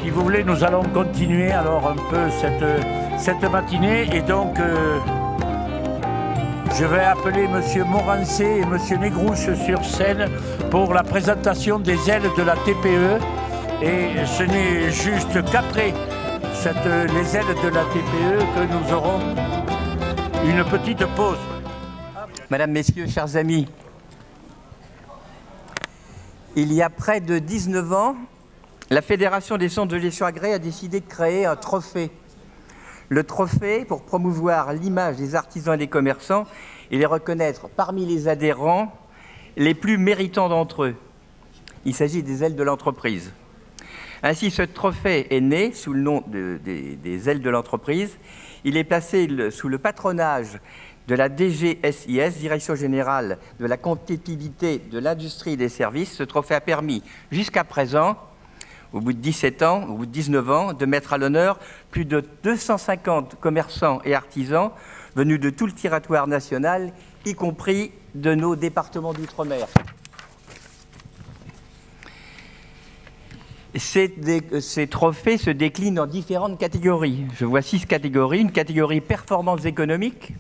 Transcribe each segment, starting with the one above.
Si vous voulez, nous allons continuer alors un peu cette matinée. Et donc, je vais appeler M. Morancé et M. Negrouche sur scène pour la présentation des ailes de la TPE. Et ce n'est juste qu'après les ailes de la TPE que nous aurons une petite pause. Madame, Messieurs, chers amis, il y a près de 19 ans, la Fédération des centres de gestion agréée a décidé de créer un trophée. Le trophée pour promouvoir l'image des artisans et des commerçants et les reconnaître parmi les adhérents les plus méritants d'entre eux. Il s'agit des ailes de l'entreprise. Ainsi, ce trophée est né sous le nom des ailes de l'entreprise. Il est placé sous le patronage de la DGSIS, Direction Générale de la Compétitivité de l'Industrie et des Services. Ce trophée a permis, jusqu'à présent, au bout de 17 ans, au bout de 19 ans, de mettre à l'honneur plus de 250 commerçants et artisans venus de tout le territoire national, y compris de nos départements d'outre-mer. Ces trophées se déclinent en différentes catégories. Je vois 6 catégories. Une catégorie performance économique.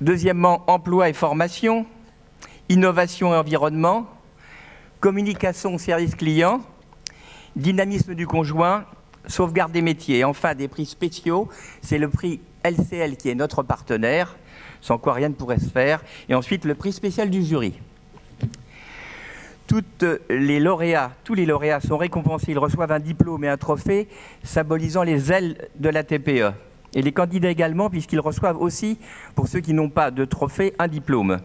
Deuxièmement, emploi et formation. Innovation et environnement. Communication, service client. Dynamisme du conjoint. Sauvegarde des métiers. Et enfin, des prix spéciaux. C'est le prix LCL qui est notre partenaire, sans quoi rien ne pourrait se faire. Et ensuite, le prix spécial du jury. Tous les lauréats sont récompensés, ils reçoivent un diplôme et un trophée symbolisant les ailes de la TPE. Et les candidats également, puisqu'ils reçoivent aussi, pour ceux qui n'ont pas de trophée, un diplôme.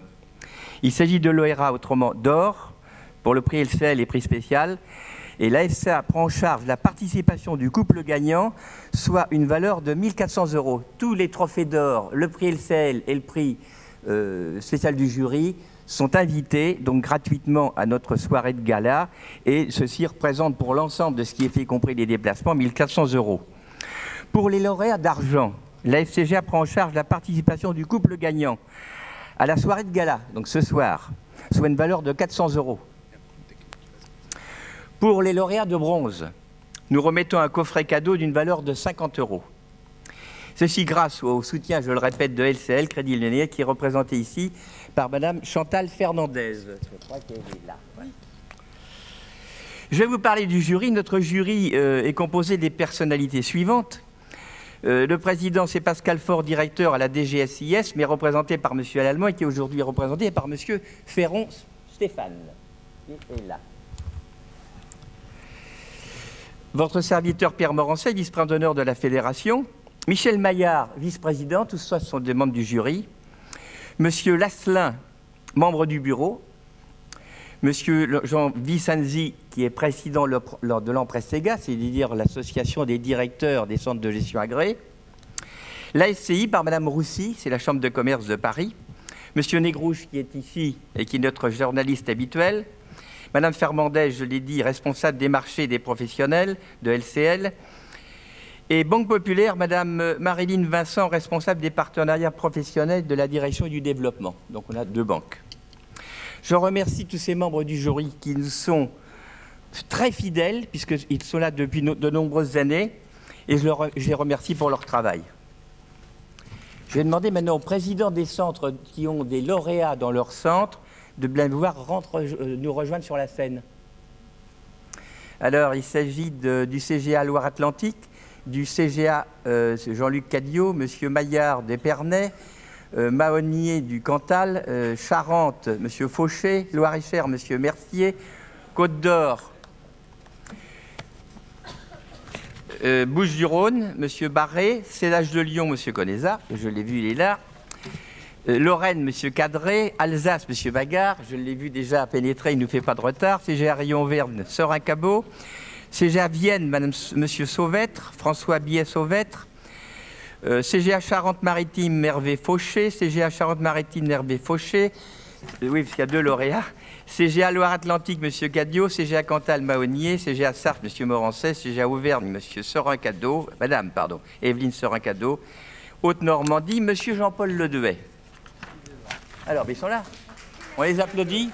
Il s'agit de l'ORA, autrement d'or, pour le prix LCL et prix spécial. Et l'AFCA prend en charge la participation du couple gagnant, soit une valeur de 1 400 €. Tous les trophées d'or, le prix LCL et le prix spécial du jury, sont invités donc gratuitement à notre soirée de gala et ceci représente pour l'ensemble de ce qui est fait, y compris les déplacements, 1 400 €. Pour les lauréats d'argent, la FCGA prend en charge la participation du couple gagnant à la soirée de gala, donc ce soir, soit une valeur de 400 €. Pour les lauréats de bronze, nous remettons un coffret cadeau d'une valeur de 50 €. Ceci grâce au soutien, je le répète, de LCL, Crédit Lyonnais, qui est représenté ici par Madame Chantal Fernandez. Je crois qu'elle est là. Ouais. Je vais vous parler du jury. Notre jury est composé des personnalités suivantes. Le président, c'est Pascal Faure, directeur à la DGSIS, mais représenté par Monsieur Allemand et qui est aujourd'hui représenté par Monsieur Ferron Stéphane, qui est là. Votre serviteur Pierre Morancet, vice-président d'honneur de la Fédération. Michel Maillard, vice-président, tous ceux sont des membres du jury. Monsieur Lasselin, membre du bureau. Monsieur Jean Vicenzi, qui est président de l'Empressega, c'est-à-dire l'association des directeurs des centres de gestion agréés. La SCI par Madame Roussy, c'est la Chambre de commerce de Paris. Monsieur Negrouche, qui est ici et qui est notre journaliste habituel. Madame Fernandez, je l'ai dit, responsable des marchés et des professionnels de LCL. Et Banque Populaire, Madame Marilyn Vincent, responsable des partenariats professionnels de la direction du développement. Donc on a 2 banques. Je remercie tous ces membres du jury qui nous sont très fidèles, puisqu'ils sont là depuis de nombreuses années, et je les remercie pour leur travail. Je vais demander maintenant aux présidents des centres qui ont des lauréats dans leur centre de bien vouloir nous rejoindre sur la scène. Alors, il s'agit du CGA Loire-Atlantique, du CGA Jean-Luc Cadiot, M. Maillard d'Épernay, Mahonnier du Cantal, Charente, M. Fauché, Loire-et-Cher, M. Mercier, Côte-d'Or, Bouches-du-Rhône, M. Barré, Célage de Lyon, M. Conesa, je l'ai vu, il est là, Lorraine, M. Cadré, Alsace, M. Bagard, je l'ai vu déjà pénétrer, il ne nous fait pas de retard, CGA Rion-Verne, Sorin Cabot, CGA Vienne, M. Sauvêtre, François Billet-Sauvêtre, CGA Charente-Maritime, Hervé Fauché, CGA Charente-Maritime, Hervé Fauché, oui, parce qu'il y a 2 lauréats, CGA Loire-Atlantique, M. Cadio, CGA Cantal, Mahonnier, CGA Sarthe, M. Morancet, CGA Auvergne, M. Sorin-Cadeau, Madame, pardon, Evelyne Sorin-Cadeau, Haute-Normandie, M. Jean-Paul Ledehay. Alors, ils sont là. On les applaudit.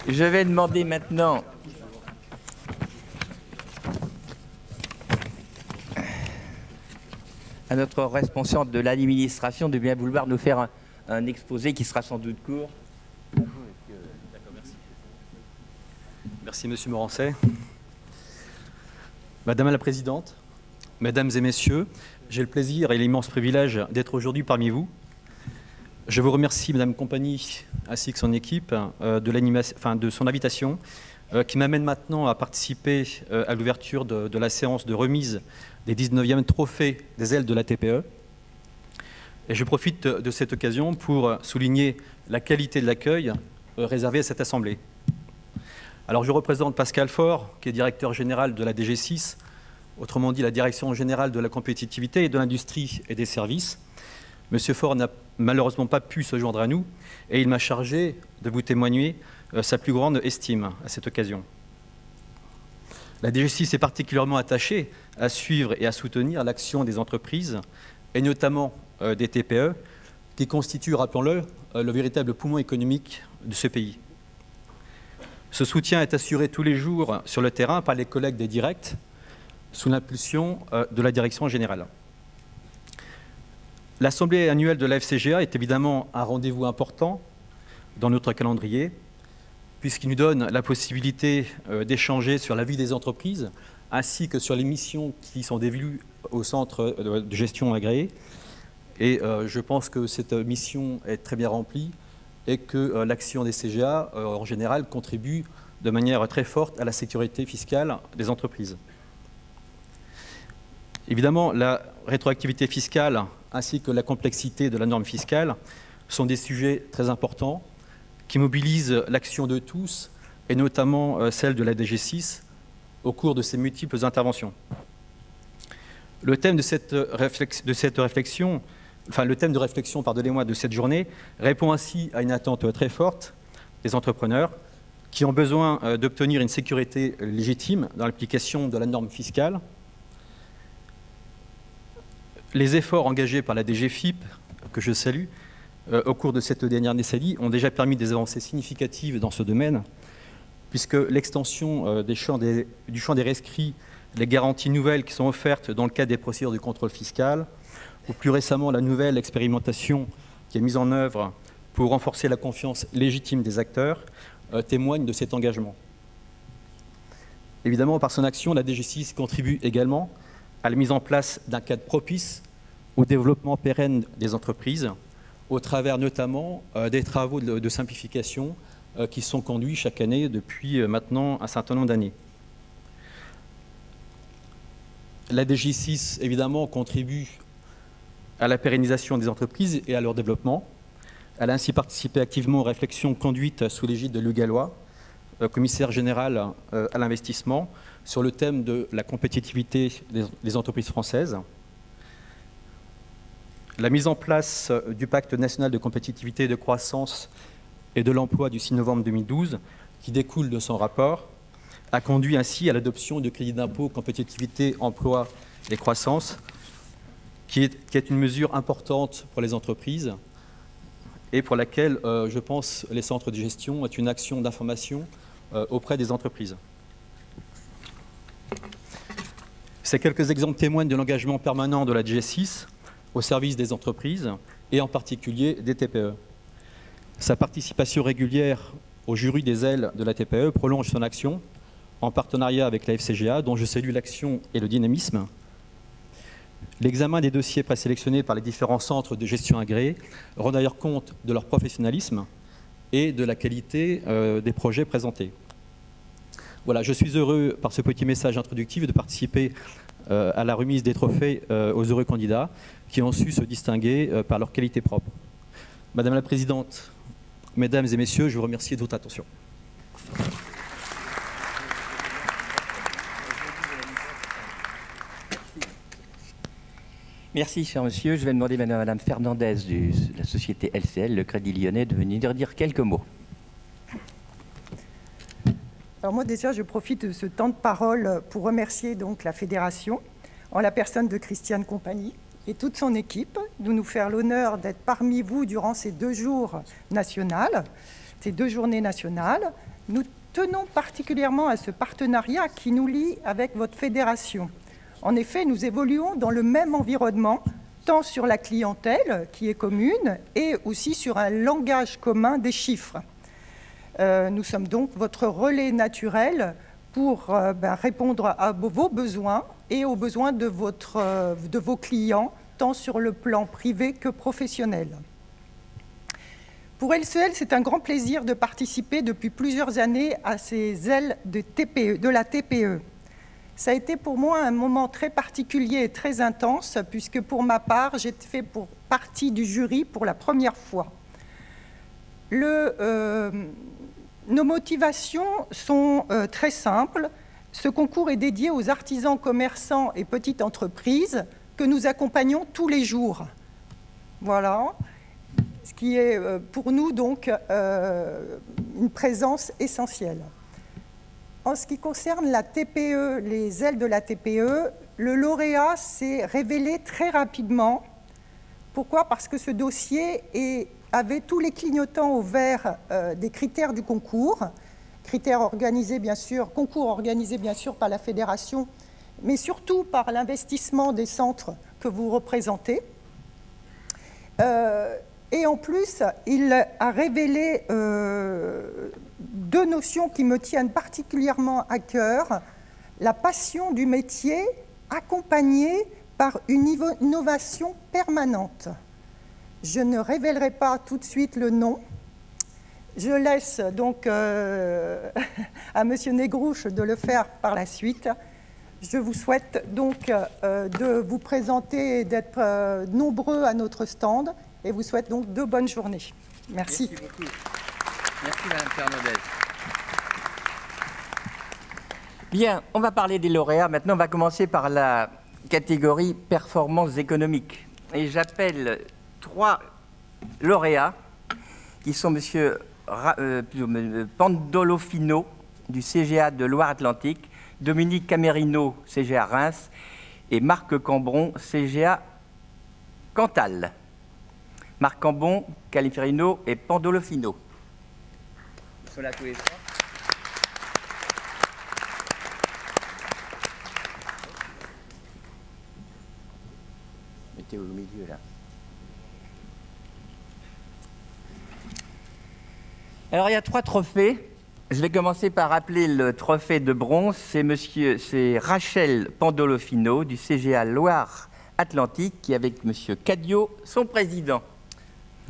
Je vais demander maintenant à notre responsable de l'administration de bien vouloir nous faire un exposé qui sera sans doute court. Merci Monsieur Morancet. Madame la Présidente, Mesdames et Messieurs, j'ai le plaisir et l'immense privilège d'être aujourd'hui parmi vous. Je vous remercie Madame Compagnie ainsi que son équipe de son invitation qui m'amène maintenant à participer à l'ouverture de la séance de remise des 19e trophées des ailes de la TPE. Et je profite de cette occasion pour souligner la qualité de l'accueil réservé à cette assemblée. Alors je représente Pascal Faure, qui est directeur général de la DG6, autrement dit la Direction générale de la compétitivité et de l'industrie et des services. Monsieur Faure n'a malheureusement pas pu se joindre à nous et il m'a chargé de vous témoigner sa plus grande estime à cette occasion. La DG6 est particulièrement attachée à suivre et à soutenir l'action des entreprises et notamment des TPE qui constituent, rappelons-le, le véritable poumon économique de ce pays. Ce soutien est assuré tous les jours sur le terrain par les collègues des directs sous l'impulsion de la direction générale. L'Assemblée annuelle de la FCGA est évidemment un rendez-vous important dans notre calendrier, puisqu'il nous donne la possibilité d'échanger sur la vie des entreprises, ainsi que sur les missions qui sont dévolues au centre de gestion agréé. Et je pense que cette mission est très bien remplie et que l'action des CGA, en général, contribue de manière très forte à la sécurité fiscale des entreprises. Évidemment, la rétroactivité fiscale ainsi que la complexité de la norme fiscale sont des sujets très importants qui mobilisent l'action de tous, et notamment celle de la DG6, au cours de ses multiples interventions. Le thème de cette réflexion, le thème de réflexion, pardonnez-moi, de cette journée répond ainsi à une attente très forte des entrepreneurs qui ont besoin d'obtenir une sécurité légitime dans l'application de la norme fiscale. Les efforts engagés par la DGFiP, que je salue, au cours de cette dernière décennie, ont déjà permis des avancées significatives dans ce domaine, puisque l'extension du champ des rescrits, les garanties nouvelles qui sont offertes dans le cadre des procédures de contrôle fiscal, ou plus récemment la nouvelle expérimentation qui est mise en œuvre pour renforcer la confiance légitime des acteurs, témoignent de cet engagement. Évidemment, par son action, la DG6 contribue également à la mise en place d'un cadre propice au développement pérenne des entreprises, au travers notamment des travaux de simplification qui sont conduits chaque année depuis maintenant un certain nombre d'années. La DG6, évidemment, contribue à la pérennisation des entreprises et à leur développement. Elle a ainsi participé activement aux réflexions conduites sous l'égide de Luc Gallois, commissaire général à l'investissement, sur le thème de la compétitivité des entreprises françaises. La mise en place du pacte national de compétitivité et de croissance et de l'emploi du 6 novembre 2012, qui découle de son rapport, a conduit ainsi à l'adoption du crédit d'impôt compétitivité, emploi et croissance, qui est une mesure importante pour les entreprises et pour laquelle, je pense, les centres de gestion ont une action d'information auprès des entreprises. Ces quelques exemples témoignent de l'engagement permanent de la DG6 au service des entreprises et en particulier des TPE. Sa participation régulière au jury des ailes de la TPE prolonge son action en partenariat avec la FCGA, dont je salue l'action et le dynamisme. L'examen des dossiers présélectionnés par les différents centres de gestion agréés rend d'ailleurs compte de leur professionnalisme et de la qualité des projets présentés. Voilà, je suis heureux, par ce petit message introductif, de participer à la remise des trophées aux heureux candidats qui ont su se distinguer par leur qualité propre. Madame la Présidente, Mesdames et Messieurs, je vous remercie de votre attention. Merci, cher monsieur. Je vais demander à Madame Fernandez de la société LCL, le Crédit Lyonnais, de venir dire quelques mots. Alors moi déjà, je profite de ce temps de parole pour remercier donc la Fédération, en la personne de Christiane Compagnie et toute son équipe, de nous faire l'honneur d'être parmi vous durant ces 2 jours nationaux, ces 2 journées nationales, Nous tenons particulièrement à ce partenariat qui nous lie avec votre fédération. En effet, nous évoluons dans le même environnement, tant sur la clientèle, qui est commune, et aussi sur un langage commun des chiffres. Nous sommes donc votre relais naturel pour répondre à vos besoins et aux besoins de vos clients, tant sur le plan privé que professionnel. Pour LCL, c'est un grand plaisir de participer depuis plusieurs années à ces ailes de la TPE. Ça a été pour moi un moment très particulier et très intense, puisque pour ma part, j'ai fait partie du jury pour la première fois. Nos motivations sont très simples. Ce concours est dédié aux artisans, commerçants et petites entreprises que nous accompagnons tous les jours. Voilà, ce qui est pour nous donc une présence essentielle. En ce qui concerne la TPE, les ailes de la TPE, le lauréat s'est révélé très rapidement. Pourquoi? Parce que ce dossier avait tous les clignotants au vert des critères du concours, concours organisés bien sûr par la fédération, mais surtout par l'investissement des centres que vous représentez. Et en plus, il a révélé deux notions qui me tiennent particulièrement à cœur. La passion du métier accompagnée par une innovation permanente. Je ne révélerai pas tout de suite le nom. Je laisse donc à M. Negrouche de le faire par la suite. Je vous souhaite donc de vous présenter et d'être nombreux à notre stand et vous souhaite donc de bonnes journées. Merci. Merci beaucoup. Merci Mme Fernandez. Bien, on va parler des lauréats. Maintenant, on va commencer par la catégorie performance économique. Et j'appelle 3 lauréats qui sont M. Pandolofino du CGA de Loire-Atlantique, Dominique Camerino, CGA Reims, et Marc Cambron, CGA Cantal. Marc Cambon, Califerino et Pandolofino. Ils sont là tous les 3. Mettez au milieu là. Alors il y a 3 trophées. Je vais commencer par appeler le trophée de bronze. C'est Rachel Pandolofino du CGA Loire-Atlantique qui est avec M. Cadio, son président.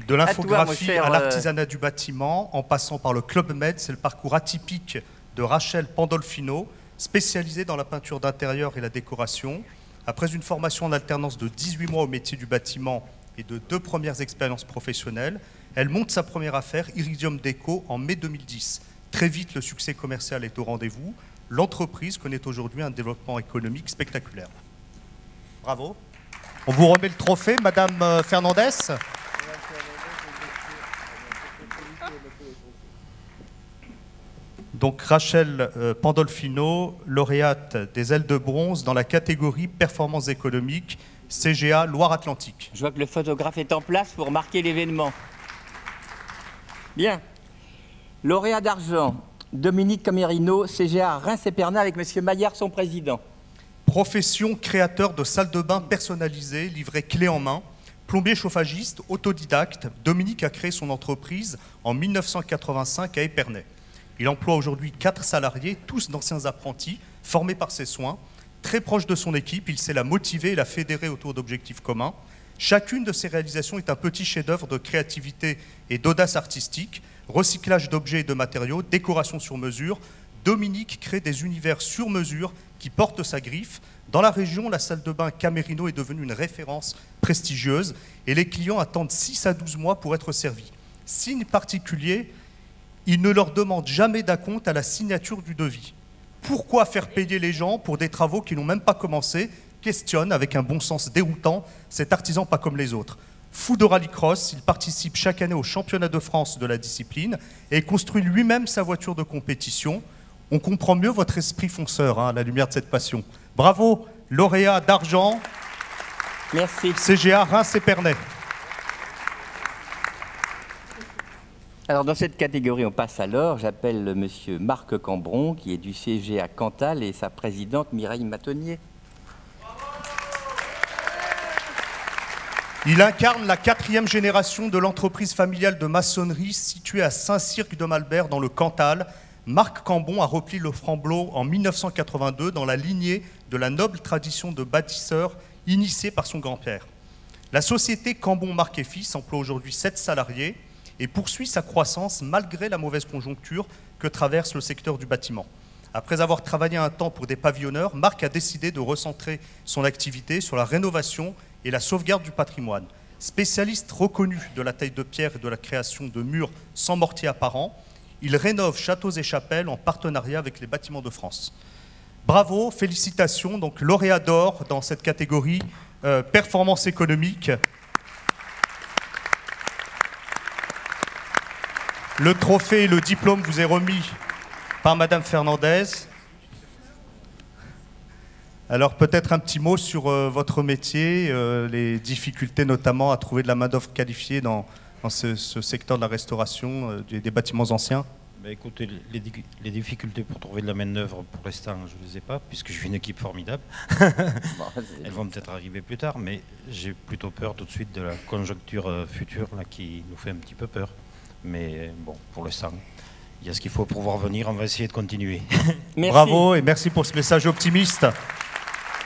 De l'infographie à l'artisanat du bâtiment, en passant par le Club Med, c'est le parcours atypique de Rachel Pandolofino, spécialisée dans la peinture d'intérieur et la décoration. Après une formation en alternance de 18 mois au métier du bâtiment et de 2 premières expériences professionnelles, elle monte sa première affaire, Iridium Déco, en mai 2010. Très vite, le succès commercial est au rendez-vous. L'entreprise connaît aujourd'hui un développement économique spectaculaire. Bravo. On vous remet le trophée, Madame Fernandez. Donc Rachel Pandolfino, lauréate des ailes de bronze dans la catégorie performance économique CGA Loire-Atlantique. Je vois que le photographe est en place pour marquer l'événement. Bien. Lauréat d'argent, Dominique Camerino, CGA Reims-Épernay avec M. Maillard, son président. Profession créateur de salles de bain personnalisées, livrées clé en main. Plombier chauffagiste, autodidacte, Dominique a créé son entreprise en 1985 à Épernay. Il emploie aujourd'hui 4 salariés, tous d'anciens apprentis, formés par ses soins. Très proche de son équipe, il sait la motiver et la fédérer autour d'objectifs communs. Chacune de ses réalisations est un petit chef-d'œuvre de créativité et d'audace artistique. Recyclage d'objets et de matériaux, décoration sur mesure. Dominique crée des univers sur mesure qui portent sa griffe. Dans la région, la salle de bain Camerino est devenue une référence prestigieuse et les clients attendent 6 à 12 mois pour être servis. Signe particulier, il ne leur demande jamais d'acompte à la signature du devis. Pourquoi faire payer les gens pour des travaux qui n'ont même pas commencé? Questionne avec un bon sens déroutant cet artisan pas comme les autres. Fou de rallycross, il participe chaque année au championnat de France de la discipline et construit lui-même sa voiture de compétition. On comprend mieux votre esprit fonceur à la lumière de cette passion. Bravo, lauréat d'argent. Merci. CGA Reims-Épernay. Alors, dans cette catégorie, on passe à l'or. J'appelle monsieur Marc Cambron, qui est du CGA Cantal, et sa présidente Mireille Matonnier. Il incarne la 4e génération de l'entreprise familiale de maçonnerie située à Saint-Cirque-de-Malbert dans le Cantal. Marc Cambron a repris le flambeau en 1982 dans la lignée de la noble tradition de bâtisseur initiée par son grand-père. La société Cambon Marc et Fils emploie aujourd'hui 7 salariés et poursuit sa croissance malgré la mauvaise conjoncture que traverse le secteur du bâtiment. Après avoir travaillé un temps pour des pavillonneurs, Marc a décidé de recentrer son activité sur la rénovation et la sauvegarde du patrimoine. Spécialiste reconnu de la taille de pierre et de la création de murs sans mortier apparent, il rénove châteaux et chapelles en partenariat avec les Bâtiments de France. Bravo, félicitations, donc lauréat d'or dans cette catégorie performance économique. Le trophée et le diplôme vous est remis par Madame Fernandez. Alors peut-être un petit mot sur votre métier, les difficultés notamment à trouver de la main-d'œuvre qualifiée dans ce secteur de la restauration des bâtiments anciens. Ben écoutez, les difficultés pour trouver de la main-d'œuvre, pour l'instant, je ne les ai pas, puisque je suis une équipe formidable. Elles vont peut-être arriver plus tard, mais j'ai plutôt peur tout de suite de la conjoncture future là, qui nous fait un petit peu peur. Mais bon, pour l'instant, il y a ce qu'il faut pour pouvoir venir, on va essayer de continuer. Merci. Bravo et merci pour ce message optimiste.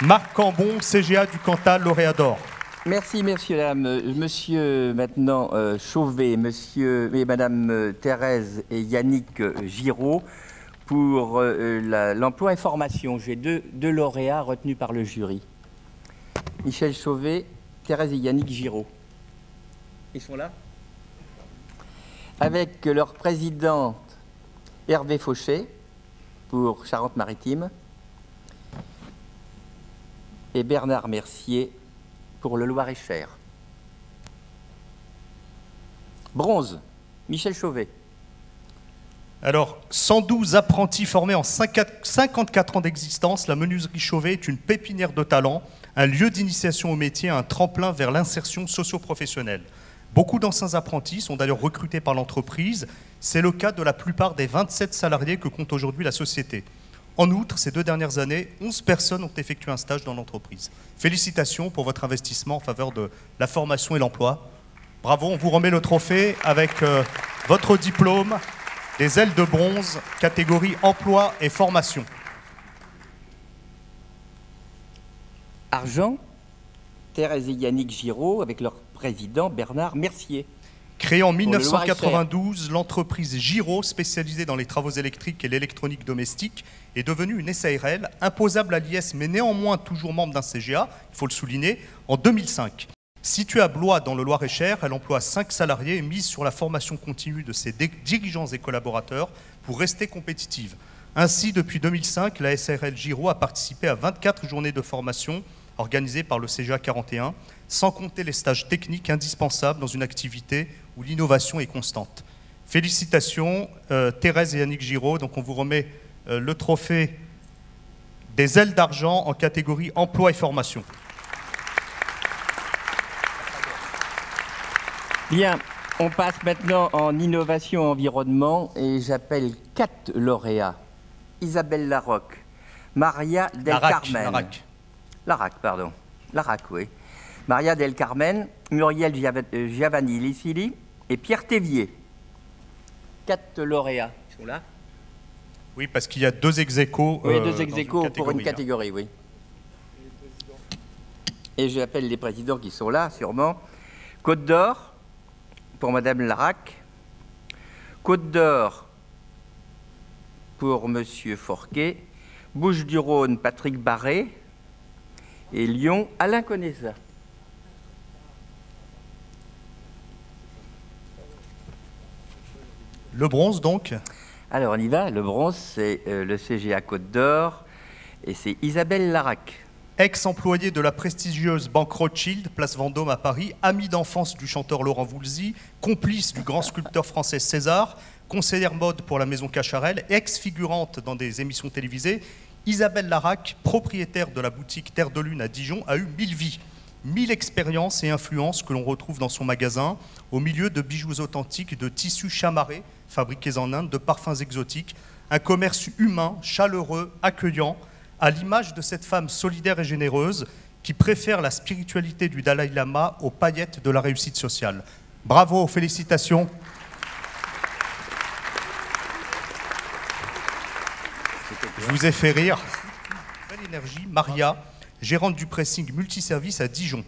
Marc Cambon, CGA du Cantal, lauréat d'or. Merci, madame. Monsieur, maintenant, Chauvet, monsieur et madame Thérèse et Yannick Giraud, pour l'emploi et formation. J'ai deux lauréats retenus par le jury. Michel Chauvet, Thérèse et Yannick Giraud. Ils sont là? Avec leur présidente Hervé Fauché, pour Charente-Maritime, et Bernard Mercier, pour le Loir-et-Cher. Bronze, Michel Chauvet. Alors, 112 apprentis formés en 54 ans d'existence, la menuiserie Chauvet est une pépinière de talent, un lieu d'initiation au métier, un tremplin vers l'insertion socio-professionnelle. Beaucoup d'anciens apprentis sont d'ailleurs recrutés par l'entreprise. C'est le cas de la plupart des 27 salariés que compte aujourd'hui la société. En outre, ces 2 dernières années, 11 personnes ont effectué un stage dans l'entreprise. Félicitations pour votre investissement en faveur de la formation et l'emploi. Bravo, on vous remet le trophée avec votre diplôme des ailes de bronze, catégorie emploi et formation. Argent, Thérèse et Yannick Giraud, avec leur président Bernard Mercier. Créée en 1992, l'entreprise Giraud, spécialisée dans les travaux électriques et l'électronique domestique, est devenue une SARL, imposable à l'IS, mais néanmoins toujours membre d'un CGA, il faut le souligner, en 2005. Située à Blois, dans le Loir-et-Cher, elle emploie 5 salariés et mise sur la formation continue de ses dirigeants et collaborateurs pour rester compétitive. Ainsi, depuis 2005, la SARL Giraud a participé à 24 journées de formation organisées par le CGA 41, sans compter les stages techniques indispensables dans une activité où l'innovation est constante. Félicitations, Thérèse et Yannick Giraud. Donc on vous remet le trophée des ailes d'argent en catégorie emploi et formation. Bien, on passe maintenant en innovation environnement et j'appelle 4 lauréats. Isabelle Larocque, Maria del Carmen. Larac, oui. Maria del Carmen, Muriel Giovanni-Lissili et Pierre Thévier. 4 lauréats. Ils sont là? Oui, parce qu'il y a 2 ex-aequo. Oui, 2 ex-aequo pour une catégorie, oui. Et j'appelle les présidents qui sont là, sûrement. Côte d'Or, pour Madame Larac. Côte d'Or, pour Monsieur Forquet. Bouches-du-Rhône, Patrick Barré. Et Lyon, Alain Conesa. Le bronze, donc? Alors, on y va. Le bronze, c'est le CGA Côte d'Or. Et c'est Isabelle Larac. Ex-employée de la prestigieuse banque Rothschild, place Vendôme à Paris, amie d'enfance du chanteur Laurent Voulzy, complice du grand sculpteur français César, conseillère mode pour la maison Cacharel, ex-figurante dans des émissions télévisées, Isabelle Larac, propriétaire de la boutique Terre de Lune à Dijon, a eu 1000 vies. 1000 expériences et influences que l'on retrouve dans son magasin, au milieu de bijoux authentiques, de tissus chamarrés, fabriqués en Inde, de parfums exotiques, un commerce humain, chaleureux, accueillant, à l'image de cette femme solidaire et généreuse qui préfère la spiritualité du Dalai Lama aux paillettes de la réussite sociale. Bravo, félicitations. Je vous ai fait rire. Belle énergie, Maria, gérante du pressing multiservice à Dijon.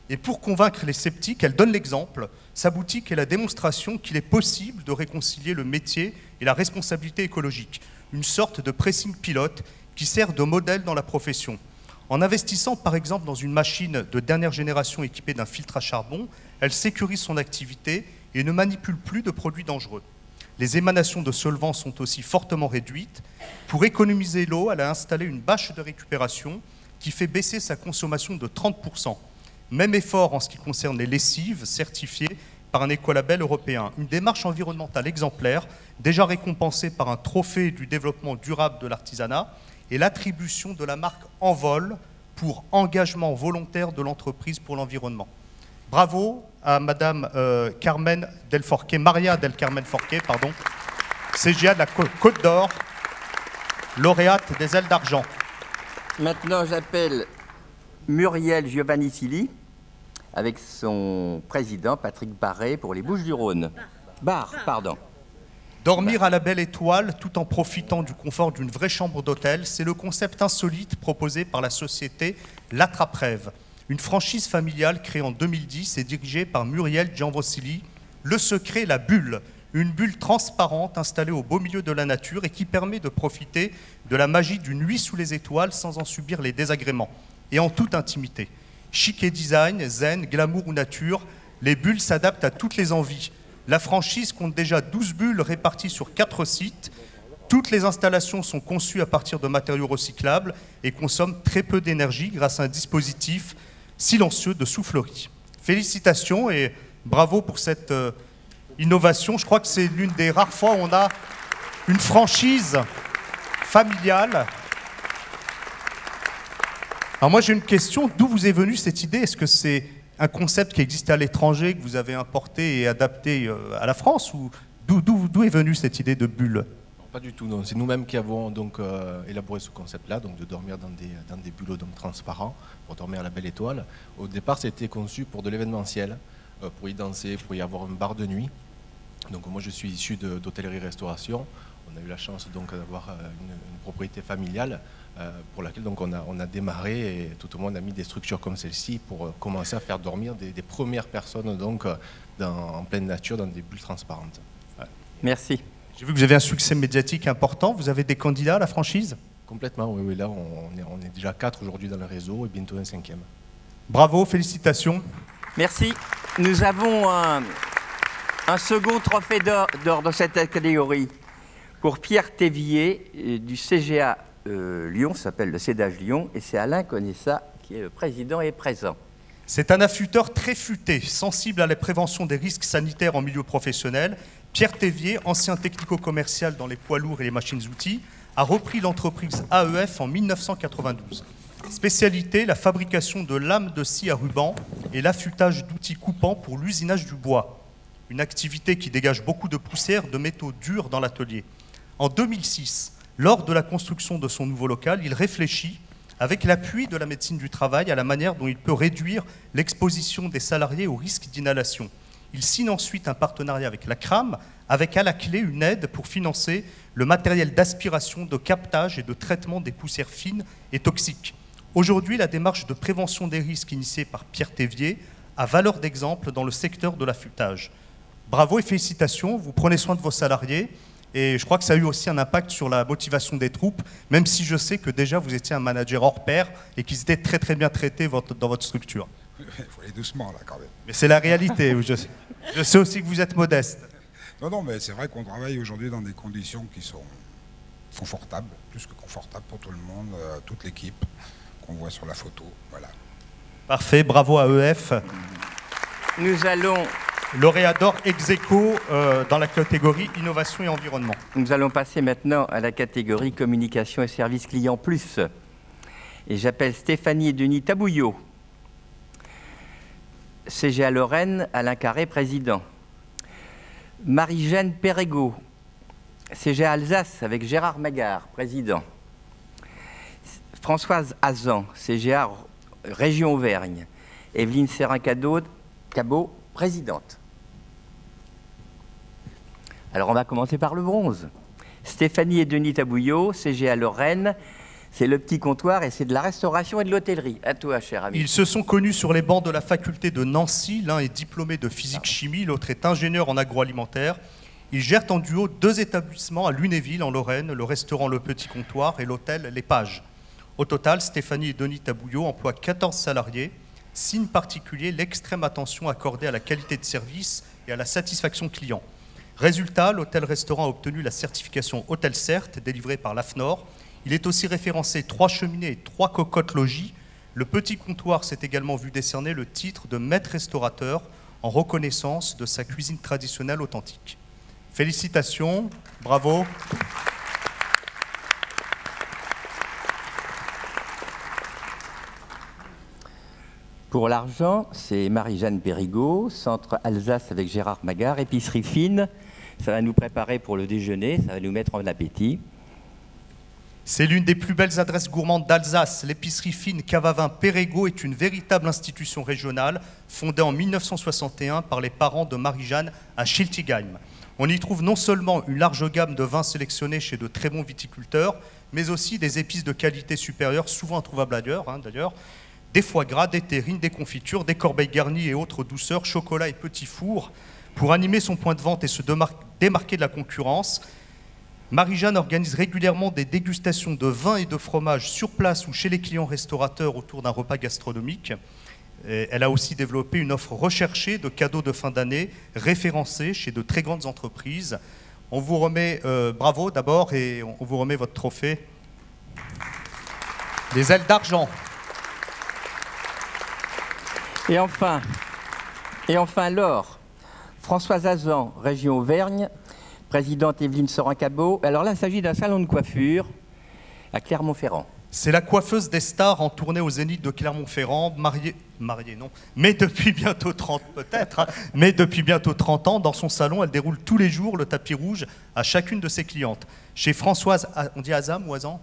Et pour convaincre les sceptiques, elle donne l'exemple. Sa boutique est la démonstration qu'il est possible de réconcilier le métier et la responsabilité écologique. Une sorte de pressing pilote qui sert de modèle dans la profession. En investissant par exemple dans une machine de dernière génération équipée d'un filtre à charbon, elle sécurise son activité et ne manipule plus de produits dangereux. Les émanations de solvants sont aussi fortement réduites. Pour économiser l'eau, elle a installé une bâche de récupération qui fait baisser sa consommation de 30%. Même effort en ce qui concerne les lessives certifiées par un écolabel européen. Une démarche environnementale exemplaire, déjà récompensée par un trophée du développement durable de l'artisanat et l'attribution de la marque Envol pour engagement volontaire de l'entreprise pour l'environnement. Bravo à Madame Carmen Del Forqué, Maria del Carmen Forqué, pardon, CGA de la Côte d'Or, lauréate des ailes d'argent. Maintenant, j'appelle Muriel Giovannicilli avec son président Patrick Barret pour les Bouches-du-Rhône. Pardon. Dormir à la belle étoile tout en profitant du confort d'une vraie chambre d'hôtel, c'est le concept insolite proposé par la société L'Attrape-Rêve. Une franchise familiale créée en 2010 et dirigée par Muriel Gianvossili. Le secret, la bulle. Une bulle transparente installée au beau milieu de la nature et qui permet de profiter de la magie d'une nuit sous les étoiles sans en subir les désagréments. Et en toute intimité. Chic et design, zen, glamour ou nature, les bulles s'adaptent à toutes les envies. La franchise compte déjà 12 bulles réparties sur 4 sites. Toutes les installations sont conçues à partir de matériaux recyclables et consomment très peu d'énergie grâce à un dispositif silencieux de soufflerie. Félicitations et bravo pour cette innovation. Je crois que c'est l'une des rares fois où on a une franchise familiale. Alors moi j'ai une question, d'où vous est venue cette idée? Est-ce que c'est un concept qui existait à l'étranger, que vous avez importé et adapté à la France, ou d'où est venue cette idée de bulle? Pas du tout, non. C'est nous-mêmes qui avons donc élaboré ce concept-là, donc de dormir dans des bulles donc transparents, pour dormir à la belle étoile. Au départ, c'était conçu pour de l'événementiel, pour y danser, pour y avoir un bar de nuit. Donc moi, je suis issu d'hôtellerie-restauration. On a eu la chance donc d'avoir une propriété familiale pour laquelle donc on a démarré et tout au moins on a mis des structures comme celle-ci pour commencer à faire dormir des premières personnes donc en pleine nature dans des bulles transparentes. Ouais. Merci. J'ai vu que vous avez un succès médiatique important. Vous avez des candidats à la franchise? Complètement, oui. Là, on est déjà 4 aujourd'hui dans le réseau et bientôt un 5e. Bravo, félicitations. Merci. Nous avons un second trophée d'or dans cette catégorie pour Pierre Thévier du CGA Lyon, ça s'appelle le CEDAGE Lyon, et c'est Alain Conessa qui est le président et présent. C'est un affûteur très futé, sensible à la prévention des risques sanitaires en milieu professionnel. Pierre Thévier, ancien technico-commercial dans les poids lourds et les machines-outils, a repris l'entreprise AEF en 1992. Spécialité, la fabrication de lames de scie à ruban et l'affûtage d'outils coupants pour l'usinage du bois. Une activité qui dégage beaucoup de poussière de métaux durs dans l'atelier. En 2006, lors de la construction de son nouveau local, il réfléchit, avec l'appui de la médecine du travail, à la manière dont il peut réduire l'exposition des salariés au risque d'inhalation. Il signe ensuite un partenariat avec la CRAM, avec à la clé une aide pour financer le matériel d'aspiration, de captage et de traitement des poussières fines et toxiques. Aujourd'hui, la démarche de prévention des risques initiée par Pierre Thévier a valeur d'exemple dans le secteur de l'affûtage. Bravo et félicitations, vous prenez soin de vos salariés et je crois que ça a eu aussi un impact sur la motivation des troupes, même si je sais que déjà vous étiez un manager hors pair et qu'ils étaient très très bien traités dans votre structure. Il faut aller doucement là quand même. Mais c'est la réalité, je sais aussi que vous êtes modeste. Non, mais c'est vrai qu'on travaille aujourd'hui dans des conditions qui sont confortables, plus que confortables pour tout le monde, toute l'équipe qu'on voit sur la photo. Voilà. Parfait, bravo à EF. Nous allons... Lauréat d'or ex aequo dans la catégorie Innovation et Environnement. Nous allons passer maintenant à la catégorie Communication et Services Clients Plus. Et j'appelle Stéphanie et Denis Tabouillot. CGA Lorraine, Alain Carré, président. Marie-Jeanne Perregaux, CGA Alsace, avec Gérard Magard, président. Françoise Azan, CGA Région Auvergne. Evelyne Serrin-Cabot, présidente. Alors on va commencer par le bronze. Stéphanie et Denis Tabouillot, CGA Lorraine, c'est le petit comptoir et c'est de la restauration et de l'hôtellerie. À toi, cher ami. Ils se sont connus sur les bancs de la faculté de Nancy. L'un est diplômé de physique-chimie, l'autre est ingénieur en agroalimentaire. Ils gèrent en duo 2 établissements à Lunéville, en Lorraine, le restaurant Le Petit Comptoir et l'hôtel Les Pages. Au total, Stéphanie et Denis Tabouillot emploient 14 salariés. Signe particulier, l'extrême attention accordée à la qualité de service et à la satisfaction client. Résultat, l'hôtel-restaurant a obtenu la certification Hôtel Cert, délivrée par l'AFNOR. Il est aussi référencé 3 cheminées et 3 cocottes logis. Le Petit Comptoir s'est également vu décerner le titre de maître restaurateur en reconnaissance de sa cuisine traditionnelle authentique. Félicitations, bravo. Pour l'argent, c'est Marie-Jeanne Perregaux, Centre Alsace avec Gérard Magard, épicerie fine. Ça va nous préparer pour le déjeuner, ça va nous mettre en appétit. C'est l'une des plus belles adresses gourmandes d'Alsace. L'épicerie fine Cavavin Perregaux est une véritable institution régionale fondée en 1961 par les parents de Marie-Jeanne à Schiltigheim. On y trouve non seulement une large gamme de vins sélectionnés chez de très bons viticulteurs, mais aussi des épices de qualité supérieure, souvent introuvables ailleurs, d'ailleurs, des foie gras, des terrines, des confitures, des corbeilles garnies et autres douceurs, chocolat et petits fours. Pour animer son point de vente et se démarquer de la concurrence, Marie-Jeanne organise régulièrement des dégustations de vins et de fromages sur place ou chez les clients restaurateurs autour d'un repas gastronomique. Elle a aussi développé une offre recherchée de cadeaux de fin d'année référencés chez de très grandes entreprises. On vous remet, bravo d'abord, et on vous remet votre trophée. Des ailes d'argent. Et enfin, l'or. Françoise Azan, région Auvergne, présidente Evelyne Serrin-Cabot. Alors là, il s'agit d'un salon de coiffure à Clermont-Ferrand. C'est la coiffeuse des stars en tournée au Zénith de Clermont-Ferrand, mariée non, mais depuis bientôt 30 peut-être, mais depuis bientôt 30 ans, dans son salon, elle déroule tous les jours le tapis rouge à chacune de ses clientes. Chez Françoise, on dit Azam ou Azam ?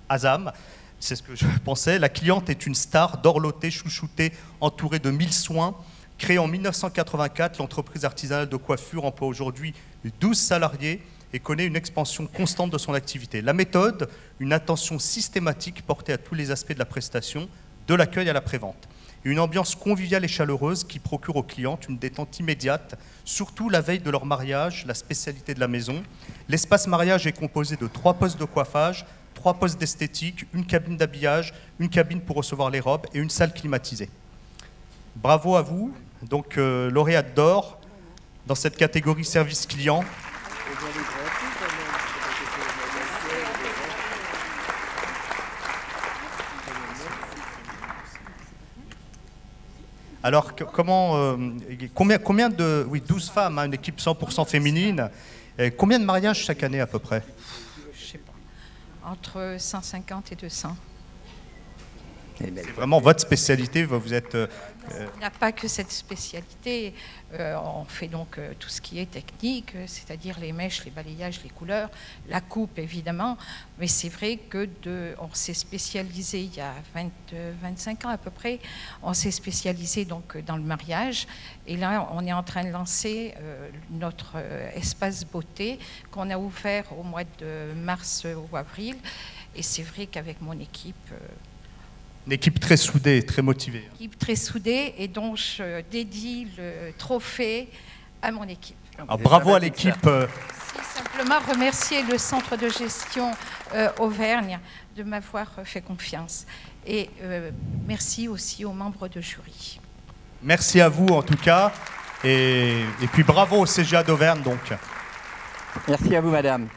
Azam, c'est ce que je pensais, la cliente est une star dorlotée, chouchoutée, entourée de 1000 soins. Créée en 1984, l'entreprise artisanale de coiffure emploie aujourd'hui 12 salariés et connaît une expansion constante de son activité. La méthode, une attention systématique portée à tous les aspects de la prestation, de l'accueil à la prévente. Une ambiance conviviale et chaleureuse qui procure aux clientes une détente immédiate, surtout la veille de leur mariage, la spécialité de la maison. L'espace mariage est composé de 3 postes de coiffage, 3 postes d'esthétique, une cabine d'habillage, une cabine pour recevoir les robes et une salle climatisée. Bravo à vous, donc lauréate d'or dans cette catégorie service client. Alors, combien de... Oui, 12 femmes, une équipe 100% féminine. Combien de mariages chaque année à peu près? Je sais pas. Entre 150 et 200. C'est vraiment votre spécialité, vous êtes... On n'a pas que cette spécialité, on fait donc tout ce qui est technique, c'est-à-dire les mèches, les balayages, les couleurs, la coupe évidemment, mais c'est vrai on s'est spécialisé il y a 25 ans à peu près, on s'est spécialisé donc dans le mariage, et là on est en train de lancer notre espace beauté qu'on a ouvert au mois de mars ou avril, et c'est vrai qu'avec mon équipe... Une équipe très soudée, très motivée. Une équipe très soudée et dont je dédie le trophée à mon équipe. Alors, bravo à l'équipe. Simplement remercier le centre de gestion Auvergne de m'avoir fait confiance. Et merci aussi aux membres de jury. Merci à vous en tout cas. Et puis bravo au CGA d'Auvergne donc. Merci à vous madame.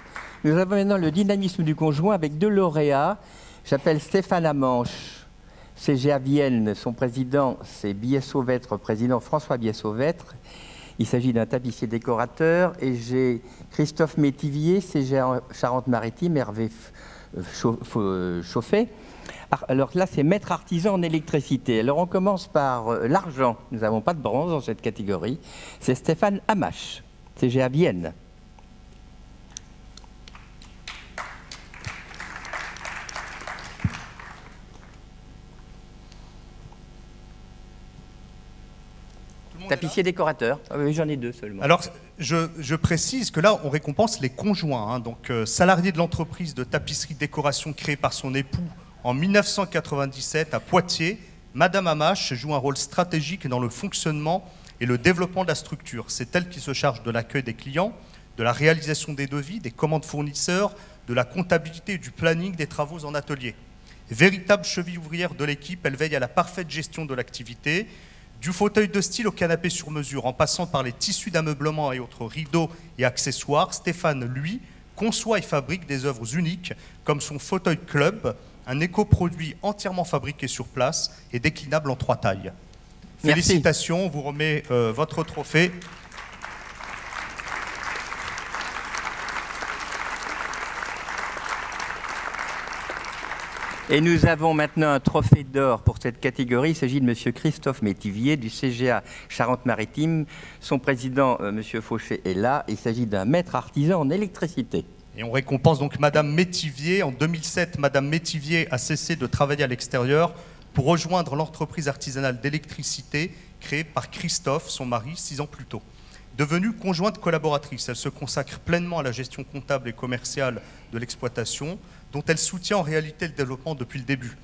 Nous avons maintenant le dynamisme du conjoint avec 2 lauréats. J'appelle Stéphane Amanche. CGA Vienne, son président, c'est Biessauvêtre, président François Biessauvêtre. Il s'agit d'un tapissier décorateur. Et j'ai Christophe Métivier, CGA Charente-Maritime, Hervé chauffée. Alors là, c'est maître artisan en électricité. Alors on commence par l'argent. Nous n'avons pas de bronze dans cette catégorie. C'est Stéphane Hamache, CGA Vienne. Tapissier décorateur. Ah oui, j'en ai 2 seulement. Alors, je précise que là, on récompense les conjoints. Hein, donc, salarié de l'entreprise de tapisserie décoration créée par son époux en 1997 à Poitiers, Madame Hamache joue un rôle stratégique dans le fonctionnement et le développement de la structure. C'est elle qui se charge de l'accueil des clients, de la réalisation des devis, des commandes fournisseurs, de la comptabilité et du planning des travaux en atelier. Véritable cheville ouvrière de l'équipe, elle veille à la parfaite gestion de l'activité. Du fauteuil de style au canapé sur mesure, en passant par les tissus d'ameublement et autres rideaux et accessoires, Stéphane, lui, conçoit et fabrique des œuvres uniques, comme son fauteuil club, un éco-produit entièrement fabriqué sur place et déclinable en 3 tailles. Merci. Félicitations, on vous remet votre trophée. Et nous avons maintenant un trophée d'or pour cette catégorie. Il s'agit de M. Christophe Métivier du CGA Charente-Maritime. Son président, M. Fauché, est là. Il s'agit d'un maître artisan en électricité. Et on récompense donc Madame Métivier. En 2007, Madame Métivier a cessé de travailler à l'extérieur pour rejoindre l'entreprise artisanale d'électricité créée par Christophe, son mari, 6 ans plus tôt. Devenue conjointe collaboratrice, elle se consacre pleinement à la gestion comptable et commerciale de l'exploitation, dont elle soutient en réalité le développement depuis le début.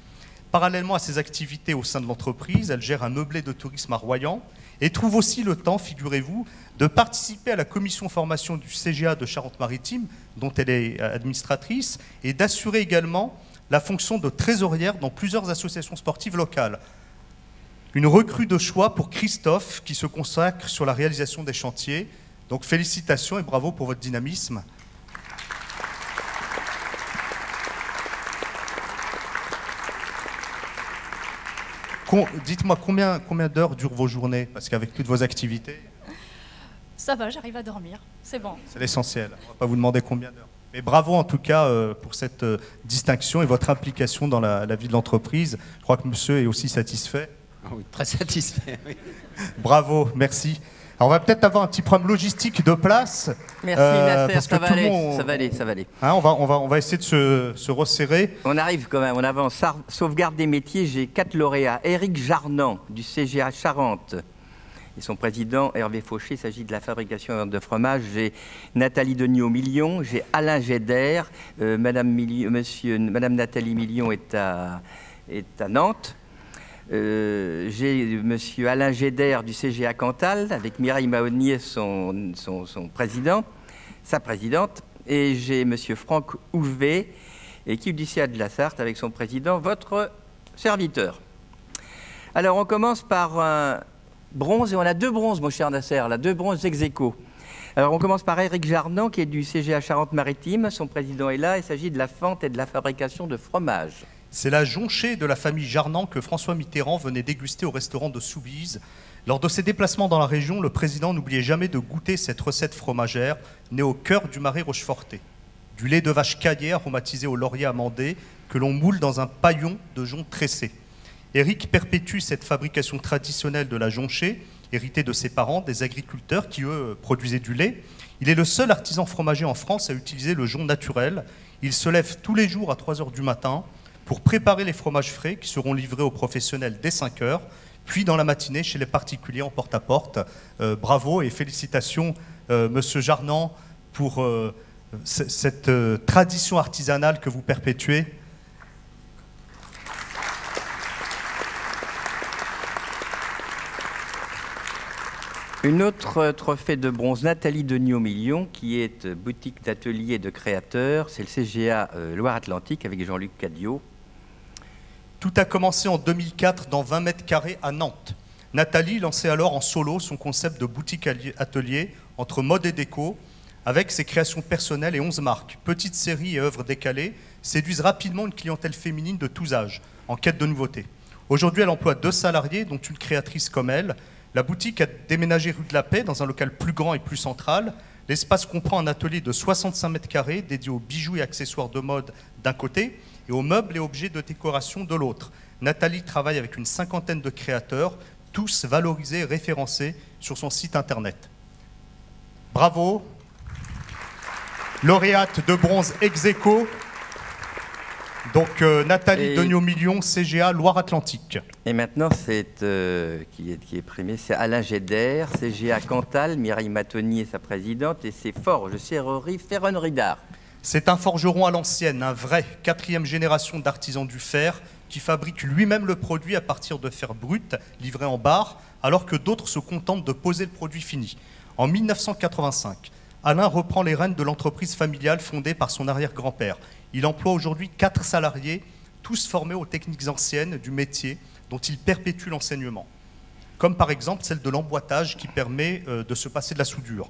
Parallèlement à ses activités au sein de l'entreprise, elle gère un meublé de tourisme à Royan et trouve aussi le temps, figurez-vous, de participer à la commission formation du CGA de Charente-Maritime, dont elle est administratrice, et d'assurer également la fonction de trésorière dans plusieurs associations sportives locales. Une recrue de choix pour Christophe, qui se consacre sur la réalisation des chantiers. Donc félicitations et bravo pour votre dynamisme. Dites-moi combien d'heures durent vos journées, parce qu'avec toutes vos activités... Ça va, j'arrive à dormir, c'est bon. C'est l'essentiel, on ne va pas vous demander combien d'heures. Mais bravo en tout cas pour cette distinction et votre implication dans la vie de l'entreprise. Je crois que monsieur est aussi satisfait. Oui, très satisfait. Oui. Bravo, merci. Alors on va peut-être avoir un petit problème logistique de place. Merci Nasser, ça va aller, ça va aller. Hein, on va essayer de se resserrer. On arrive quand même, on avance. Sauvegarde des métiers, j'ai 4 lauréats. Éric Jarnan du CGA Charente et son président Hervé Fauché. Il s'agit de la fabrication de fromage. J'ai Nathalie Deniau-Million, j'ai Alain Géder, Madame Nathalie Million est à Nantes. J'ai M. Alain Géder du CGA Cantal, avec Mireille Mahonnier, son président, sa présidente, et j'ai M. Franck Houvet, équipe du CA de la Sarthe, avec son président, votre serviteur. Alors, on commence par un bronze, et on a 2 bronzes, mon cher Nasser, là, 2 bronzes ex aequo. Alors, on commence par Éric Jarnan, qui est du CGA Charente-Maritime, son président est là, il s'agit de la fente et de la fabrication de fromage. C'est la jonchée de la famille Jarnan que François Mitterrand venait déguster au restaurant de Soubise. Lors de ses déplacements dans la région, le président n'oubliait jamais de goûter cette recette fromagère née au cœur du Marais rochefortais. Du lait de vache caillée aromatisé au laurier amandé que l'on moule dans un paillon de jonc tressé. Éric perpétue cette fabrication traditionnelle de la jonchée, héritée de ses parents, des agriculteurs qui, eux, produisaient du lait. Il est le seul artisan fromager en France à utiliser le jonc naturel. Il se lève tous les jours à 3 h du matin pour préparer les fromages frais qui seront livrés aux professionnels dès 5 h, puis dans la matinée chez les particuliers en porte-à-porte. Bravo et félicitations, Monsieur Jarnan, pour cette tradition artisanale que vous perpétuez. Une autre trophée de bronze, Nathalie Deniau-Million, qui est boutique d'atelier de créateurs. C'est le CGA Loire-Atlantique avec Jean-Luc Cadiot. Tout a commencé en 2004 dans 20 mètres carrés à Nantes. Nathalie lançait alors en solo son concept de boutique-atelier entre mode et déco, avec ses créations personnelles et 11 marques. Petites séries et œuvres décalées séduisent rapidement une clientèle féminine de tous âges, en quête de nouveautés. Aujourd'hui, elle emploie 2 salariés, dont une créatrice comme elle. La boutique a déménagé rue de la Paix, dans un local plus grand et plus central. L'espace comprend un atelier de 65 mètres carrés dédié aux bijoux et accessoires de mode d'un côté et aux meubles et objets de décoration de l'autre. Nathalie travaille avec une cinquantaine de créateurs, tous valorisés et référencés sur son site internet. Bravo! Lauréate de bronze ex aequo. Donc Nathalie Degnaud-Million, CGA Loire-Atlantique. Et maintenant, qui est primé, c'est Alain Gédère, CGA Cantal, Mireille Matoni est sa présidente, et c'est Forges Serrerie Ferronnerie-d'Art. C'est un forgeron à l'ancienne, un vrai, 4e génération d'artisans du fer, qui fabrique lui-même le produit à partir de fer brut, livré en barre, alors que d'autres se contentent de poser le produit fini. En 1985, Alain reprend les rênes de l'entreprise familiale fondée par son arrière-grand-père. Il emploie aujourd'hui 4 salariés, tous formés aux techniques anciennes du métier, dont il perpétue l'enseignement. Comme par exemple celle de l'emboîtage qui permet de se passer de la soudure.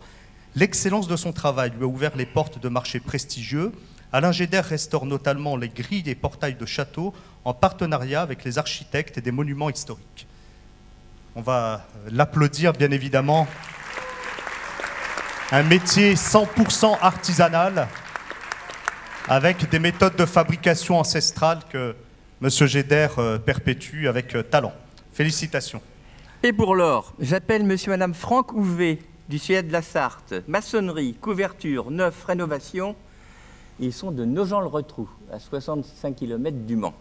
L'excellence de son travail lui a ouvert les portes de marchés prestigieux. Alain Gédère restaure notamment les grilles et portails de châteaux en partenariat avec les architectes et des monuments historiques. On va l'applaudir bien évidemment. Un métier 100% artisanal, avec des méthodes de fabrication ancestrales que M. Gédère perpétue avec talent. Félicitations. Et pour l'or, j'appelle M. et Mme Franck Houvet, du CIA de la Sarthe, maçonnerie, couverture, neuf, rénovation. Ils sont de Nogent-le-Retrou, à 65 km du Mans.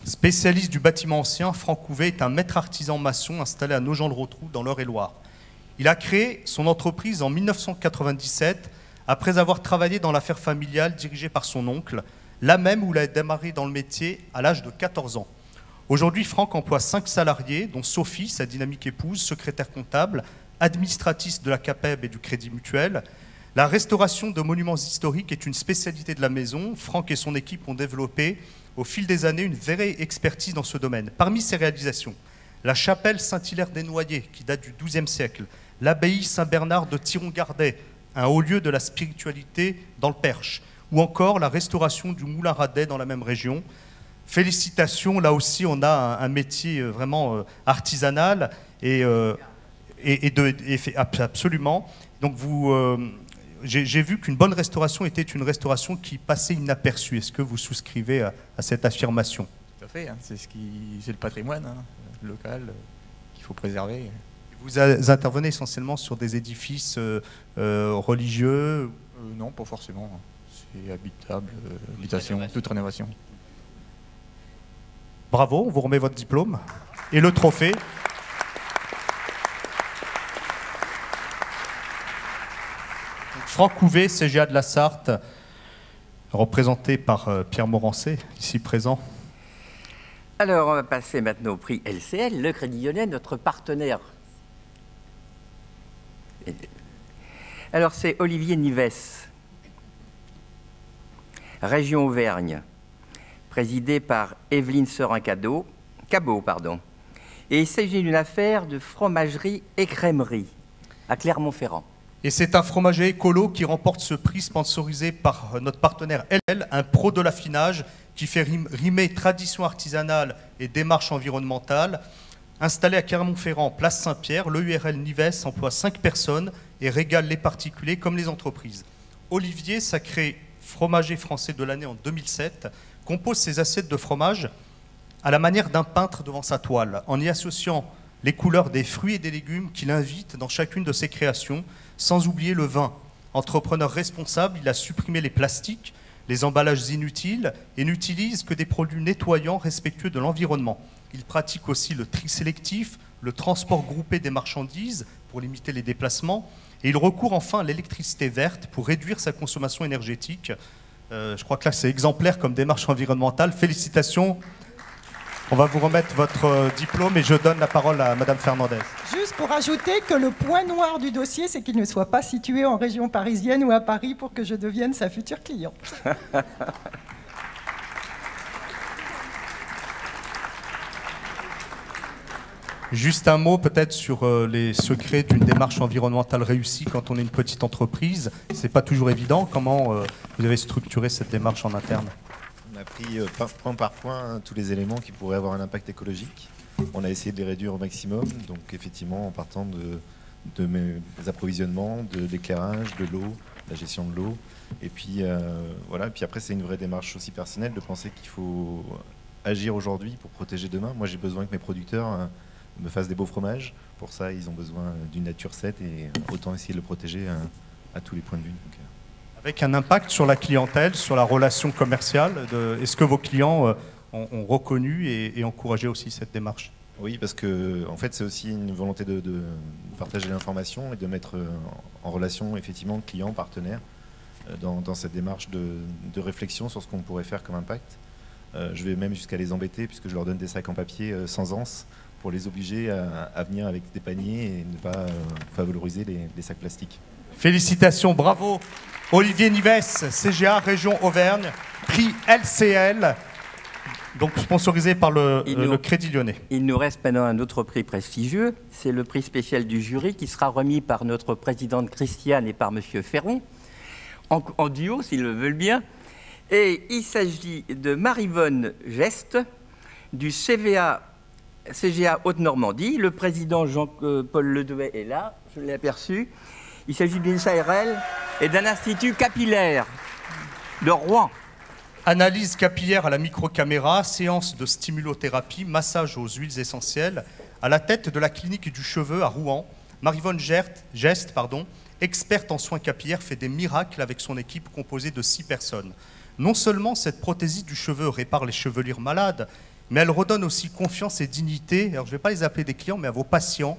Spécialiste du bâtiment ancien, Franck Houvet est un maître artisan maçon installé à Nogent-le-Retrou, dans l'Eure-et-Loire. Il a créé son entreprise en 1997, après avoir travaillé dans l'affaire familiale dirigée par son oncle, là même où il a démarré dans le métier à l'âge de 14 ans. Aujourd'hui, Franck emploie 5 salariés, dont Sophie, sa dynamique épouse, secrétaire comptable, administratrice de la CAPEB et du Crédit Mutuel. La restauration de monuments historiques est une spécialité de la maison. Franck et son équipe ont développé, au fil des années, une vraie expertise dans ce domaine. Parmi ses réalisations, la chapelle Saint-Hilaire-des-Noyers, qui date du XIIe siècle, l'abbaye Saint-Bernard de Thiron-Gardet, un haut lieu de la spiritualité dans le Perche, ou encore la restauration du Moulin Radet dans la même région. Félicitations, là aussi on a un métier vraiment artisanal absolument. Donc j'ai vu qu'une bonne restauration était une restauration qui passait inaperçue. Est-ce que vous souscrivez à cette affirmation? Tout à fait, hein. C'est le patrimoine local qu'il faut préserver. Vous intervenez essentiellement sur des édifices religieux? Non, pas forcément. C'est habitable, habitation, toute rénovation. Bravo, on vous remet votre diplôme et le trophée. Franck Houvet, CGA de la Sarthe, représenté par Pierre Morancé, ici présent. Alors, on va passer maintenant au prix LCL, le Crédit Lyonnais, notre partenaire. Alors, c'est Olivier Nives, région Auvergne, présidé par Evelyne Serin-Cabot, et il s'agit d'une affaire de fromagerie et crèmerie à Clermont-Ferrand. Et c'est un fromager écolo qui remporte ce prix sponsorisé par notre partenaire LL, un pro de l'affinage qui fait rimer tradition artisanale et démarche environnementale. Installé à Clermont-Ferrand, place Saint-Pierre, l'EURL Nives emploie 5 personnes et régale les particuliers comme les entreprises. Olivier, sacré fromager français de l'année en 2007, compose ses assiettes de fromage à la manière d'un peintre devant sa toile, en y associant les couleurs des fruits et des légumes qu'il invite dans chacune de ses créations, sans oublier le vin. Entrepreneur responsable, il a supprimé les plastiques, les emballages inutiles et n'utilise que des produits nettoyants respectueux de l'environnement. Il pratique aussi le tri sélectif, le transport groupé des marchandises pour limiter les déplacements et il recourt enfin à l'électricité verte pour réduire sa consommation énergétique. Je crois que là c'est exemplaire comme démarche environnementale. Félicitations. On va vous remettre votre diplôme et je donne la parole à Madame Fernandez. Juste pour ajouter que le point noir du dossier, c'est qu'il ne soit pas situé en région parisienne ou à Paris pour que je devienne sa future cliente. Juste un mot peut-être sur les secrets d'une démarche environnementale réussie quand on est une petite entreprise. C'est pas toujours évident. Comment vous avez structuré cette démarche en interne? On a pris point par point tous les éléments qui pourraient avoir un impact écologique. On a essayé de les réduire au maximum, donc effectivement en partant de mes approvisionnements, de l'éclairage, de l'eau, la gestion de l'eau. Et puis, voilà. Et puis après, c'est une vraie démarche aussi personnelle de penser qu'il faut agir aujourd'hui pour protéger demain. Moi, j'ai besoin que mes producteurs me fassent des beaux fromages. Pour ça, ils ont besoin d'une nature saine et autant essayer de le protéger à tous les points de vue. Donc, avec un impact sur la clientèle, sur la relation commerciale, est-ce que vos clients ont reconnu et encouragé aussi cette démarche? Oui, parce que en fait, c'est aussi une volonté de partager l'information et de mettre en relation effectivement clients, partenaires, dans cette démarche de réflexion sur ce qu'on pourrait faire comme impact. Je vais même jusqu'à les embêter puisque je leur donne des sacs en papier sans anse pour les obliger à venir avec des paniers et ne pas favoriser les sacs plastiques. Félicitations, bravo. Olivier Nives, CGA Région Auvergne, prix LCL, donc sponsorisé par le Crédit Lyonnais. Il nous reste maintenant un autre prix prestigieux, c'est le prix spécial du jury qui sera remis par notre présidente Christiane et par Monsieur Ferron, en duo s'ils le veulent bien. Et il s'agit de Maryvonne Geste, du CGA Haute-Normandie. Le président Jean-Paul Ledouet est là, je l'ai aperçu. Il s'agit d'une SARL et d'un institut capillaire de Rouen. Analyse capillaire à la microcaméra, séance de stimulothérapie, massage aux huiles essentielles. À la tête de la clinique du cheveu à Rouen, Maryvonne Geste, experte en soins capillaires, fait des miracles avec son équipe composée de 6 personnes. Non seulement cette prothésie du cheveu répare les chevelures malades, mais elle redonne aussi confiance et dignité, alors je ne vais pas les appeler des clients, mais à vos patients.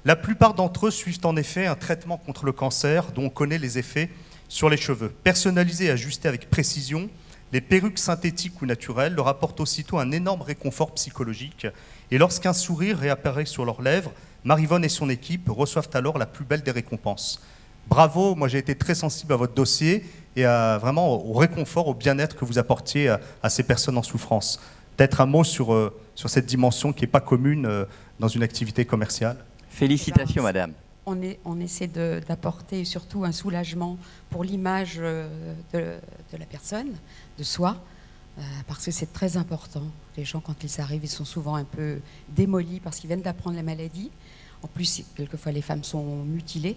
La plupart d'entre eux suivent en effet un traitement contre le cancer dont on connaît les effets sur les cheveux. Personnalisés et ajustés avec précision, les perruques synthétiques ou naturelles leur apportent aussitôt un énorme réconfort psychologique. Et lorsqu'un sourire réapparaît sur leurs lèvres, Maryvonne et son équipe reçoivent alors la plus belle des récompenses. Bravo, moi j'ai été très sensible à votre dossier et vraiment au réconfort, au bien-être que vous apportiez à ces personnes en souffrance. Peut-être un mot sur cette dimension qui n'est pas commune dans une activité commerciale. Félicitations, madame. On essaie d'apporter surtout un soulagement pour l'image de la personne, de soi, parce que c'est très important. Les gens, quand ils arrivent, ils sont souvent un peu démolis parce qu'ils viennent d'apprendre la maladie. En plus, quelquefois, les femmes sont mutilées.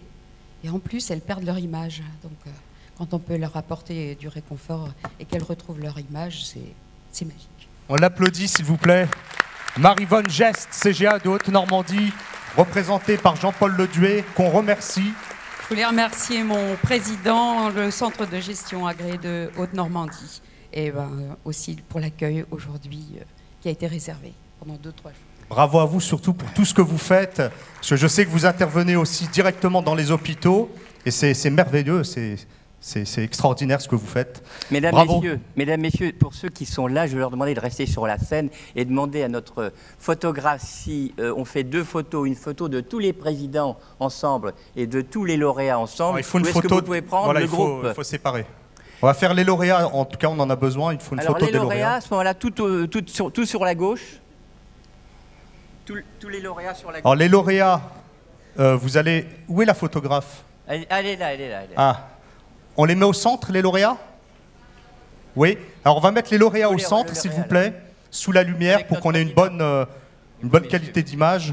Et en plus, elles perdent leur image. Donc, quand on peut leur apporter du réconfort et qu'elles retrouvent leur image, c'est magique. On l'applaudit, s'il vous plaît. Maryvonne Geste, CGA de Haute-Normandie, représentée par Jean-Paul Ledouet, qu'on remercie. Je voulais remercier mon président, le centre de gestion agréé de Haute-Normandie, et aussi pour l'accueil aujourd'hui qui a été réservé pendant 2-3 jours. Bravo à vous, surtout pour tout ce que vous faites, parce que je sais que vous intervenez aussi directement dans les hôpitaux, et c'est merveilleux, c'est extraordinaire ce que vous faites. Mesdames, Bravo. messieurs, pour ceux qui sont là, je vais leur demander de rester sur la scène et demander à notre photographe si on fait 2 photos, une photo de tous les présidents ensemble et de tous les lauréats ensemble. Il faut une Où photo. que vous pouvez prendre voilà, le il groupe. faut séparer. On va faire les lauréats, en tout cas on en a besoin, il faut une photo des lauréats. Alors les lauréats, à ce moment-là, tout sur la gauche. Tous les lauréats sur la gauche. Alors les lauréats, vous allez... Où est la photographe? Elle est là. Ah, on les met au centre, les lauréats? Oui. Alors on va mettre les lauréats au centre, s'il vous plaît, sous la lumière, pour qu'on ait une bonne qualité d'image.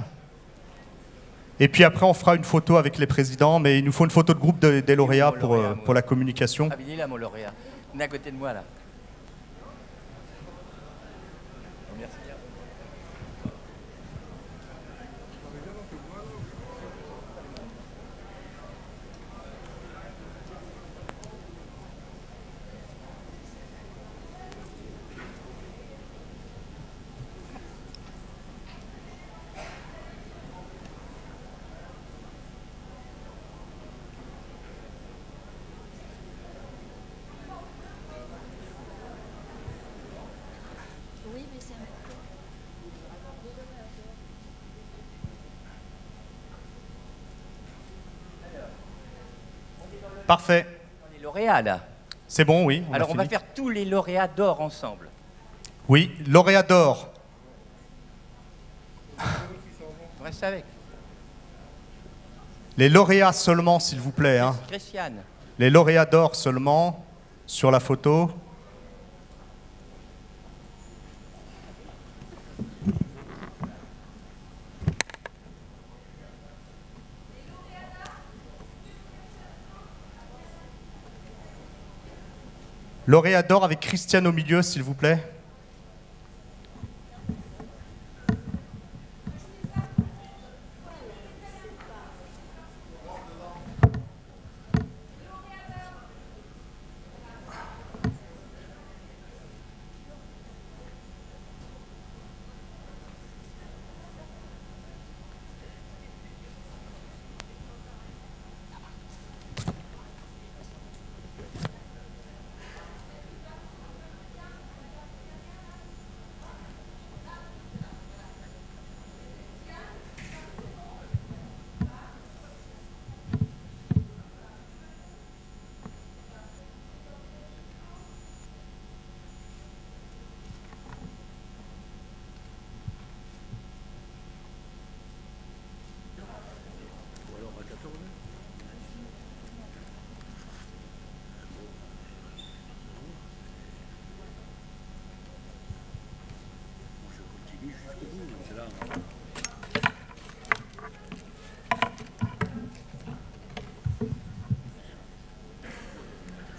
Et puis après, on fera une photo avec les présidents, mais il nous faut une photo de groupe des lauréats pour la communication. Ah, il est là, mon lauréat. Il est à côté de moi, là. Merci. Parfait. Les lauréats, là. C'est bon, oui. Alors on va faire tous les lauréats d'or ensemble. Oui, lauréat d'or. Reste avec. Les lauréats seulement, s'il vous plaît. Hein. Christiane. Les lauréats d'or seulement, sur la photo. Lauréat d'or avec Christiane au milieu, s'il vous plaît.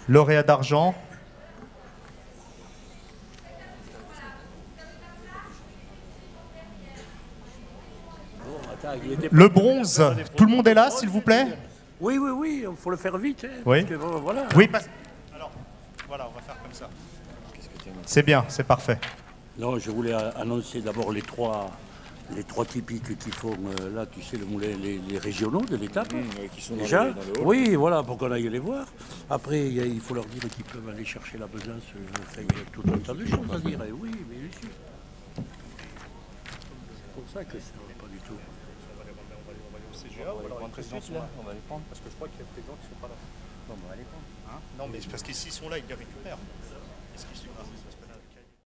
Lauréat d'argent. Le bronze, tout le monde est là, s'il vous plaît? Oui, oui, oui, il faut le faire vite. Hein, oui. Parce que, voilà. Oui, alors, voilà, on va faire comme ça. C'est bien, c'est parfait. Non, je voulais annoncer d'abord les trois typiques qui font, là, tu sais, les régionaux de l'étape. Qui sont déjà. dans le hall. Oui, voilà, pour qu'on aille les voir. Après, il faut leur dire qu'ils peuvent aller chercher la besace. Enfin, il y a tout un tas de choses à dire. Et oui, mais bien sûr. C'est pour ça que ça ne va pas du tout. On va les prendre parce que je crois qu'il y a des gens qui ne sont pas là. Non, on va les prendre. Non, mais parce que s'ils sont là, ils les récupèrent. Est-ce qu'ils sont là?